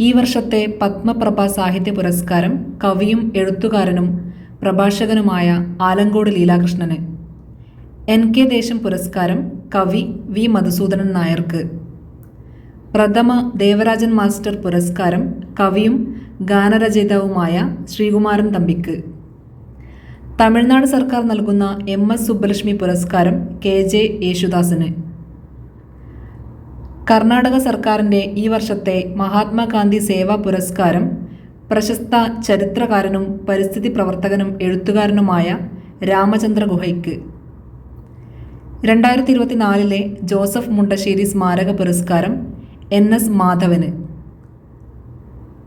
ഈ വർഷത്തെ പത്മപ്രഭ സാഹിത്യ പുരസ്കാരം കവിയും എഴുത്തുകാരനും പ്രഭാഷകനുമായ ആലങ്കോട് ലീലാകൃഷ്ണന്. NK ദേശം പുരസ്കാരം കവി വി മധുസൂദനൻ നായർക്ക്. പ്രഥമ ദേവരാജൻ മാസ്റ്റർ പുരസ്കാരം കവിയും ഗാനരചയിതാവുമായ ശ്രീകുമാരൻ തമ്പിക്ക്. തമിഴ്നാട് സർക്കാർ നൽകുന്ന MS സുബ്ബലക്ഷ്മി പുരസ്കാരം KJ യേശുദാസിന്. കർണാടക സർക്കാരിൻ്റെ ഈ വർഷത്തെ മഹാത്മാഗാന്ധി സേവാ പുരസ്കാരം പ്രശസ്ത ചരിത്രകാരനും പരിസ്ഥിതി പ്രവർത്തകനും എഴുത്തുകാരനുമായ രാമചന്ദ്ര ഗുഹയ്ക്ക്. 2024 ജോസഫ് മുണ്ടശ്ശേരി സ്മാരക പുരസ്കാരം NS മാധവന്.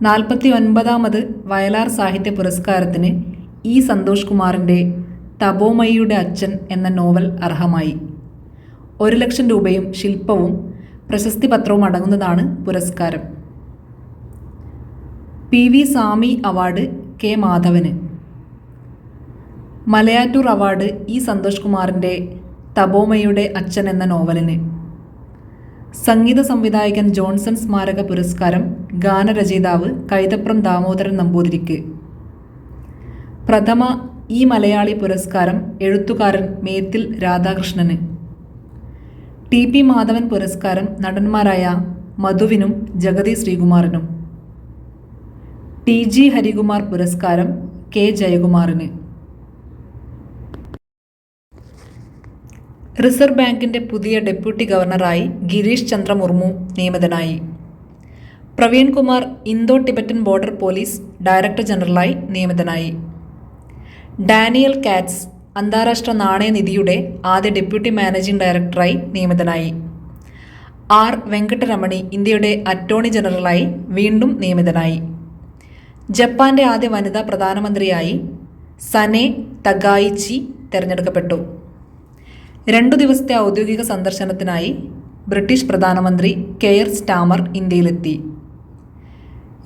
49ാമത് വയലാർ സാഹിത്യ പുരസ്കാരത്തിന് E സന്തോഷ് കുമാറിൻ്റെ തപോമയിയുടെ അച്ഛൻ എന്ന നോവൽ അർഹമായി. 1 ലക്ഷം രൂപയും ശില്പവും പ്രശസ്തി പത്രവും അടങ്ങുന്നതാണ് പുരസ്കാരം. PV സാമി അവാർഡ് K മാധവന്. മലയാറ്റൂർ അവാർഡ് E സന്തോഷ് കുമാറിൻ്റെ തപോമയുടെ അച്ഛൻ എന്ന നോവലിന്. സംഗീത സംവിധായകൻ ജോൺസൺ സ്മാരക പുരസ്കാരം ഗാനരചയിതാവ് കൈതപ്രം ദാമോദരൻ നമ്പൂതിരിക്ക്. പ്രഥമ ഈ മലയാളി പുരസ്കാരം എഴുത്തുകാരൻ മേത്തിൽ രാധാകൃഷ്ണന്. TP മാധവൻ പുരസ്കാരം നടന്മാരായ മധുവിനും ജഗതി ശ്രീകുമാറിനും. TG ഹരികുമാർ പുരസ്കാരം K ജയകുമാറിന്. റിസർവ് ബാങ്കിൻ്റെ പുതിയ ഡെപ്യൂട്ടി ഗവർണറായി ഗിരീഷ് ചന്ദ്ര മുർമു നിയമിതനായി. Praveen Kumar Indo Tibetan border police director ജനറലായി നിയമിതനായി. ഡാനിയൽ കാറ്റ്സ് അന്താരാഷ്ട്ര നാണയനിധിയുടെ ആദ്യ ഡെപ്യൂട്ടി മാനേജിംഗ് ഡയറക്ടറായി നിയമിതനായി. R വെങ്കട്ടരമണി ഇന്ത്യയുടെ അറ്റോർണി ജനറലായി വീണ്ടും നിയമിതനായി. ജപ്പാന്റെ ആദ്യ വനിതാ പ്രധാനമന്ത്രിയായി സനെ തകായിച്ചി തെരഞ്ഞെടുക്കപ്പെട്ടു. 2 ദിവസത്തെ ഔദ്യോഗിക സന്ദർശനത്തിനായി ബ്രിട്ടീഷ് പ്രധാനമന്ത്രി കെയർ സ്റ്റാമർ ഇന്ത്യയിലെത്തി.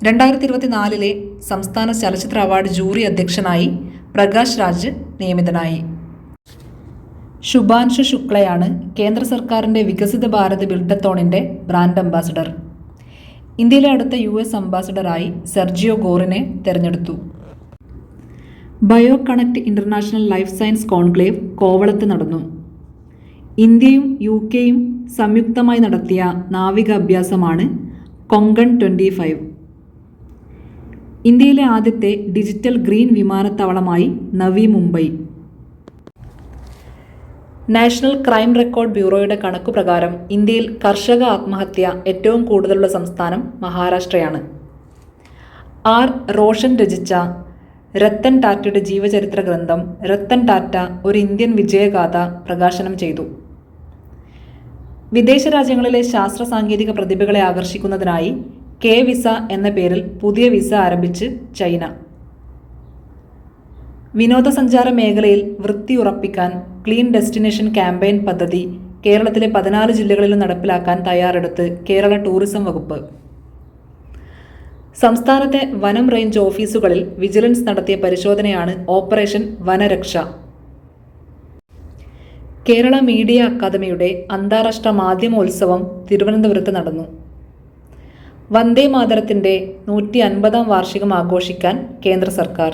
2024 സംസ്ഥാന ചലച്ചിത്ര അവാർഡ് ജൂറി അധ്യക്ഷനായി പ്രകാശ് രാജ് നിയമിതനായി. ശുഭാൻഷു ശുക്ലയാണ് കേന്ദ്ര സർക്കാരിൻ്റെ വികസിത ഭാരത് ബിൽഡത്തോണിൻ്റെ ബ്രാൻഡ് അംബാസഡർ. ഇന്ത്യയിലെ അടുത്ത US അംബാസഡറായി സെർജിയോ ഗോറിനെ തെരഞ്ഞെടുത്തു. Bio connect international life science conclave കോവളത്ത് നടന്നു. ഇന്ത്യയും UK-യും സംയുക്തമായി നടത്തിയ നാവിക അഭ്യാസമാണ് കൊങ്കൺ 25. ഇന്ത്യയിലെ ആദ്യത്തെ ഡിജിറ്റൽ ഗ്രീൻ വിമാനത്താവളമായി Navi Mumbai. National crime record ബ്യൂറോയുടെ കണക്കുപ്രകാരം ഇന്ത്യയിൽ കർഷക ആത്മഹത്യ ഏറ്റവും കൂടുതലുള്ള സംസ്ഥാനം മഹാരാഷ്ട്രയാണ്. R റോഷൻ രചിച്ച രത്തൻ ടാറ്റയുടെ ജീവചരിത്ര ഗ്രന്ഥം രത്തൻ ടാറ്റ ഒരു ഇന്ത്യൻ വിജയഗാഥ പ്രകാശനം ചെയ്തു. വിദേശ രാജ്യങ്ങളിലെ ശാസ്ത്ര സാങ്കേതിക പ്രതിഭകളെ ആകർഷിക്കുന്നതിനായി K വിസ എന്ന പേരിൽ പുതിയ വിസ ആരംഭിച്ച് ചൈന. വിനോദസഞ്ചാര മേഖലയിൽ വൃത്തി ഉറപ്പിക്കാൻ ക്ലീൻ ഡെസ്റ്റിനേഷൻ ക്യാമ്പയിൻ പദ്ധതി കേരളത്തിലെ 14 ജില്ലകളിലും നടപ്പിലാക്കാൻ തയ്യാറെടുത്ത് കേരള ടൂറിസം വകുപ്പ്. സംസ്ഥാനത്തെ വനം റേഞ്ച് ഓഫീസുകളിൽ വിജിലൻസ് നടത്തിയ പരിശോധനയാണ് ഓപ്പറേഷൻ വനരക്ഷ. കേരള മീഡിയ അക്കാദമിയുടെ അന്താരാഷ്ട്ര മാധ്യമോത്സവം തിരുവനന്തപുരത്ത് നടന്നു. വന്ദേ മാതരത്തിൻ്റെ 150ാം വാർഷികം ആഘോഷിക്കാൻ കേന്ദ്ര സർക്കാർ.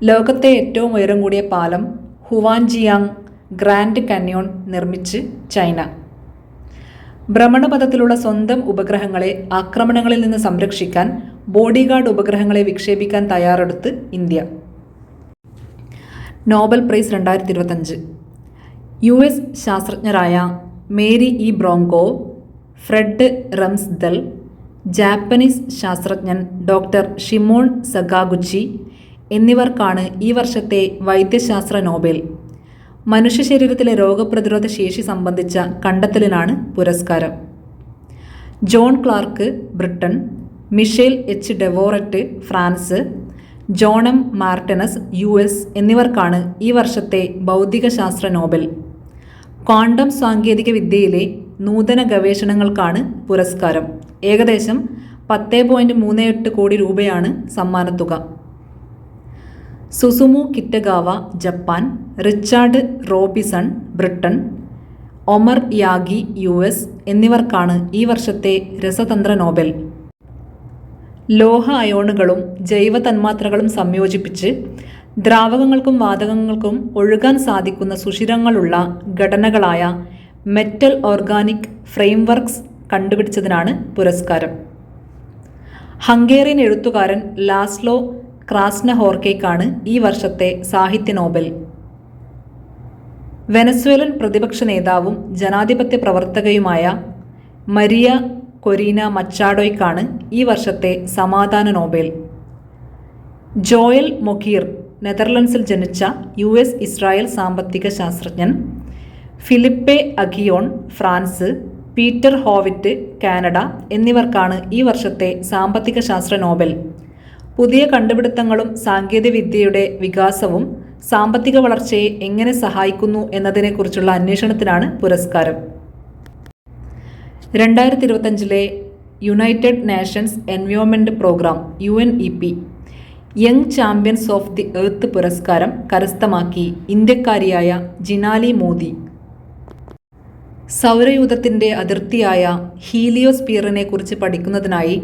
ലോകത്തെ ഏറ്റവും ഉയരം കൂടിയ പാലം ഹുവാൻജിയാങ് ഗ്രാൻഡ് കാന്യോൺ നിർമ്മിച്ച് ചൈന. ഭ്രമണപഥത്തിലുള്ള സ്വന്തം ഉപഗ്രഹങ്ങളെ ആക്രമണങ്ങളിൽ നിന്ന് സംരക്ഷിക്കാൻ ബോഡിഗാർഡ് ഉപഗ്രഹങ്ങളെ വിക്ഷേപിക്കാൻ തയ്യാറെടുത്ത് ഇന്ത്യ. നോബൽ പ്രൈസ് 2025 US ശാസ്ത്രജ്ഞരായ Mary E Brunkow, Fred Ramsdell, Japanese ശാസ്ത്രജ്ഞൻ ഡോക്ടർ ഷിമോൺ സഗാഗുച്ചി എന്നിവർക്കാണ് ഈ വർഷത്തെ വൈദ്യശാസ്ത്ര നോബൽ. മനുഷ്യ ശരീരത്തിലെ രോഗപ്രതിരോധ ശേഷി സംബന്ധിച്ച കണ്ടെത്തലിനാണ് പുരസ്കാരം. John Clarke Britain, Michel H Devoret France, John M Martinis US എന്നിവർക്കാണ് ഈ വർഷത്തെ ഭൗതികശാസ്ത്ര നോബൽ. ക്വാണ്ടം സാങ്കേതിക വിദ്യയിലെ നൂതന ഗവേഷണങ്ങൾക്കാണ് പുരസ്കാരം. ഏകദേശം 10.38 കോടി രൂപയാണ് സമ്മാനത്തുക. Susumu Kitagawa Japan, Richard Robson Britain, Omar Yaghi US എന്നിവർക്കാണ് ഈ വർഷത്തെ രസതന്ത്ര നോബൽ. ലോഹ അയോണുകളും ജൈവ തന്മാത്രകളും സംയോജിപ്പിച്ച് ദ്രാവകങ്ങൾക്കും വാതകങ്ങൾക്കും ഒഴുകാൻ സാധിക്കുന്ന സുഷിരങ്ങളുള്ള ഘടനകളായ മെറ്റൽ ഓർഗാനിക് ഫ്രെയിംവർക്സ് കണ്ടുപിടിച്ചതിനാണ് പുരസ്കാരം. ഹംഗേറിയൻ എഴുത്തുകാരൻ ലാസ്ലോ ക്രാസ്നഹോർക്കേക്കാണ് ഈ വർഷത്തെ സാഹിത്യ നോബൽ. വെനസ്വേലൻ പ്രതിപക്ഷ നേതാവും ജനാധിപത്യ പ്രവർത്തകയുമായ മരിയ കൊരീന മച്ചാഡോയ്ക്കാണ് ഈ വർഷത്തെ സമാധാന നോബൽ. ജോയൽ മൊക്കീർ നെതർലൻഡ്സിൽ ജനിച്ച US ഇസ്രായേൽ സാമ്പത്തിക ശാസ്ത്രജ്ഞൻ, Philippe Aghion France, Peter Howitt Canada എന്നിവർക്കാണ് ഈ വർഷത്തെ സാമ്പത്തിക ശാസ്ത്ര നോബൽ. പുതിയ കണ്ടുപിടുത്തങ്ങളും സാങ്കേതികവിദ്യയുടെ വികാസവും സാമ്പത്തിക വളർച്ചയെ എങ്ങനെ സഹായിക്കുന്നു എന്നതിനെക്കുറിച്ചുള്ള അന്വേഷണത്തിനാണ് പുരസ്കാരം. 2025 United Nations Environment Programme UNEP young champions of the Earth പുരസ്കാരം കരസ്ഥമാക്കി ഇന്ത്യക്കാരിയായ ജിനാലി മോദി. സൗരയൂഥത്തിൻ്റെ അതിർത്തിയായ ഹീലിയോസ്പിയറിനെ കുറിച്ച് പഠിക്കുന്നതിനായി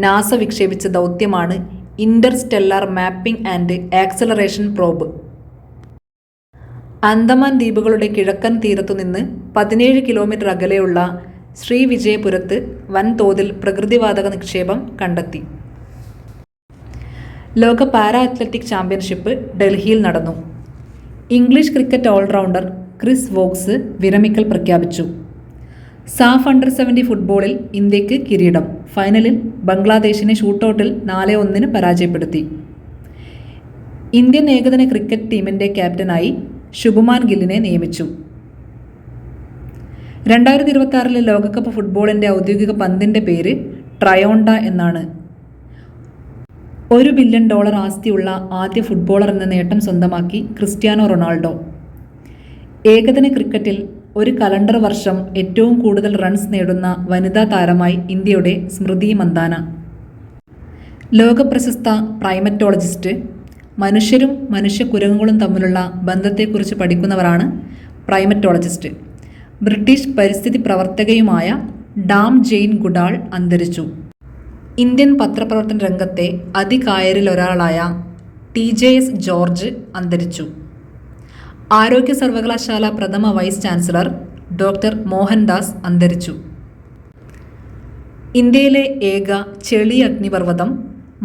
നാസ വിക്ഷേപിച്ച ദൗത്യമാണ് interstellar mapping and acceleration probe. Andaman ദ്വീപുകളുടെ കിഴക്കൻ തീരത്തുനിന്ന് 17 കിലോമീറ്റർ അകലെയുള്ള ശ്രീവിജയപുരത്ത് വൻതോതിൽ പ്രകൃതിവാതക നിക്ഷേപം കണ്ടെത്തി. ലോക പാരാ അത്ലറ്റിക് ചാമ്പ്യൻഷിപ്പ് ഡൽഹിയിൽ നടന്നു. English cricket all rounder Chris Woakes വിരമിക്കൽ പ്രഖ്യാപിച്ചു. സാഫ് അണ്ടർ 70 ഫുട്ബോളിൽ ഇന്ത്യക്ക് കിരീടം. ഫൈനലിൽ ബംഗ്ലാദേശിനെ ഷൂട്ടൌട്ടിൽ 4-1 പരാജയപ്പെടുത്തി. ഇന്ത്യൻ ഏകദിന ക്രിക്കറ്റ് ടീമിൻ്റെ ക്യാപ്റ്റനായി ശുഭ്മാൻ ഗില്ലിനെ നിയമിച്ചു. 2026 ലോകകപ്പ് ഫുട്ബോളിൻ്റെ ഔദ്യോഗിക പന്തിൻ്റെ പേര് ട്രയോണ്ട എന്നാണ്. $1 ബില്യൺ ആസ്തിയുള്ള ആദ്യ ഫുട്ബോളർ എന്ന നേട്ടം സ്വന്തമാക്കി ക്രിസ്ത്യാനോ റൊണാൾഡോ. ഏകദിന ക്രിക്കറ്റിൽ ഒരു കലണ്ടർ വർഷം ഏറ്റവും കൂടുതൽ റൺസ് നേടുന്ന വനിതാ താരമായി ഇന്ത്യയുടെ സ്മൃതി മന്ദാന. ലോകപ്രശസ്ത പ്രൈമറ്റോളജിസ്റ്റ്. മനുഷ്യരും മനുഷ്യക്കുരങ്ങുകളും തമ്മിലുള്ള ബന്ധത്തെക്കുറിച്ച് പഠിക്കുന്നവരാണ് പ്രൈമറ്റോളജിസ്റ്റ്. ബ്രിട്ടീഷ് പരിസ്ഥിതി പ്രവർത്തകയുമായ ഡാം ജെയിൻ ഗുഡാൾ അന്തരിച്ചു. ഇന്ത്യൻ പത്രപ്രവർത്തന രംഗത്തെ അതികായരിലൊരാളായ TJS ജോർജ് അന്തരിച്ചു. ആരോഗ്യ സർവകലാശാല പ്രഥമ വൈസ് ചാൻസലർ ഡോക്ടർ മോഹൻദാസ് അന്തരിച്ചു. ഇന്ത്യയിലെ ഏക ചെളി അഗ്നിപർവ്വതം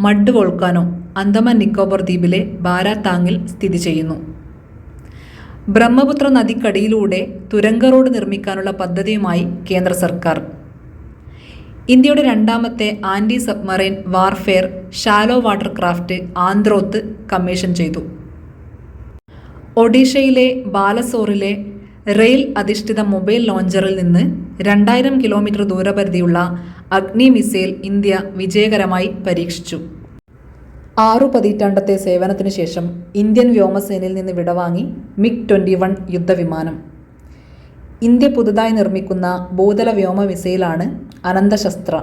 മഡ് വോൾക്കാനോ അന്തമാൻ നിക്കോബാർ ദ്വീപിലെ ബാരാതാങ്ങിൽ സ്ഥിതി ചെയ്യുന്നു. ബ്രഹ്മപുത്ര നദിക്കടിയിലൂടെ തുരങ്ക റോഡ് നിർമ്മിക്കാനുള്ള പദ്ധതിയുമായി കേന്ദ്ര സർക്കാർ. ഇന്ത്യയുടെ രണ്ടാമത്തെ anti submarine warfare shallow water craft Androth commission ചെയ്തു. ഒഡീഷയിലെ ബാലസോറിലെ റെയിൽ അധിഷ്ഠിത മൊബൈൽ ലോഞ്ചറിൽ നിന്ന് 2000 കിലോമീറ്റർ ദൂരപരിധിയുള്ള അഗ്നി മിസൈൽ ഇന്ത്യ വിജയകരമായി പരീക്ഷിച്ചു. 6 പതിറ്റാണ്ടത്തെ സേവനത്തിന് ശേഷം ഇന്ത്യൻ വ്യോമസേനയിൽ നിന്ന് വിടവാങ്ങി MiG-21 യുദ്ധവിമാനം. ഇന്ത്യ പുതുതായി നിർമ്മിക്കുന്ന ഭൂതല വ്യോമ മിസൈലാണ് അനന്തശസ്ത്ര.